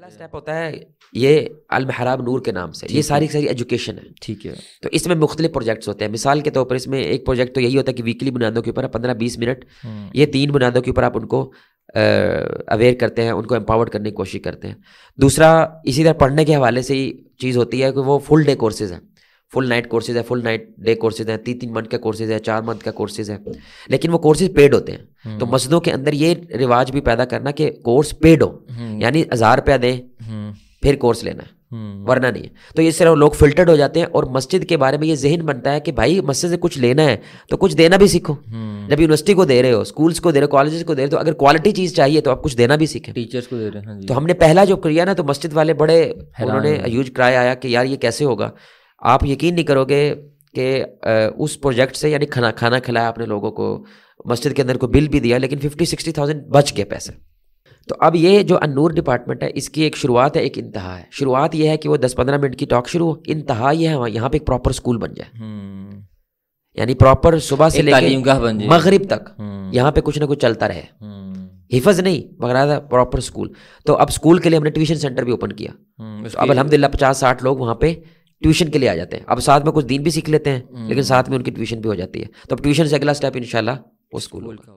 پہلا اسٹیپ ہوتا ہے یہ المحراب نور کے نام سے، یہ ساری ایجوکیشن ہے. ٹھیک ہے. تو اس میں مختلف پروجیکٹس ہوتے ہیں. مثال کے طور پر اس میں ایک پروجیکٹ تو یہی ہوتا ہے کہ ویکلی بنیادوں کے اوپر 15-20 منٹ یہ 3 بنیادوں کے اوپر آپ ان کو اویئر کرتے ہیں، ان کو امپاورڈ کرنے کی کوشش کرتے ہیں. دوسرا اسی طرح پڑھنے کے حوالے سے ہی چیز ہوتی ہے کہ وہ فل ڈے کورسز ہیں، فل نائٹ کورسز ہے، فل نائٹ ڈے کورسز ہیں، 3 منتھ کا کورسز ہے، 4 منتھ کا کورسز ہے، لیکن وہ کورسز پیڈ ہوتے ہیں. تو مسجدوں کے اندر یہ رواج بھی پیدا کرنا کہ کورس پیڈ ہو، یعنی 1000 روپیہ دیں پھر کورس لینا ہے، ورنہ نہیں ہے. تو یہ صرف لوگ فلٹرڈ ہو جاتے ہیں اور مسجد کے بارے میں یہ ذہن بنتا ہے کہ بھائی مسجد سے کچھ لینا ہے تو کچھ دینا بھی سیکھو. جب یونیورسٹی کو دے رہے ہو، اسکولس کو دے رہے ہو، کالجز کو دے رہے ہو، تو اگر کوالٹی چیز چاہیے تو آپ کچھ دینا بھی سیکھیں. ٹیچرس کو دے رہے ہیں. تو ہم نے پہلا جو کیا نا، تو مسجد والے بڑے انہوں نے ہیوج کرائے آیا کہ یار یہ کیسے ہوگا. آپ یقین نہیں کرو گے کہ اس پروجیکٹ سے یعنی کھانا کھلایا آپ نے لوگوں کو، مسجد کے اندر کو بل بھی دیا، لیکن 50-60,000 بچ گئے پیسے. تو اب یہ جو النور ڈپارٹمنٹ ہے اس کی ایک شروعات ہے، ایک انتہا ہے. شروعات یہ ہے کہ وہ 10-15 منٹ کی ٹاک شروع ہو، انتہا یہ ہے یہاں پہ ایک پراپر اسکول بن جائے، یعنی پراپر صبح سے لے کے مغرب تک یہاں پہ کچھ نہ کچھ چلتا رہے، حفظ نہیں وغیرہ، پراپر اسکول. تو اب اسکول کے لیے ہم نے ٹیوشن سینٹر بھی اوپن کیا. اب الحمدللہ 50-60 لوگ وہاں پہ ٹیوشن کے لیے آ جاتے ہیں. اب ساتھ میں کچھ دین بھی سیکھ لیتے ہیں، لیکن ساتھ میں ان کی ٹیوشن بھی ہو جاتی ہے. تو اب ٹیوشن سے اگلا اسٹیپ انشاءاللہ وہ اسکول ہوگا.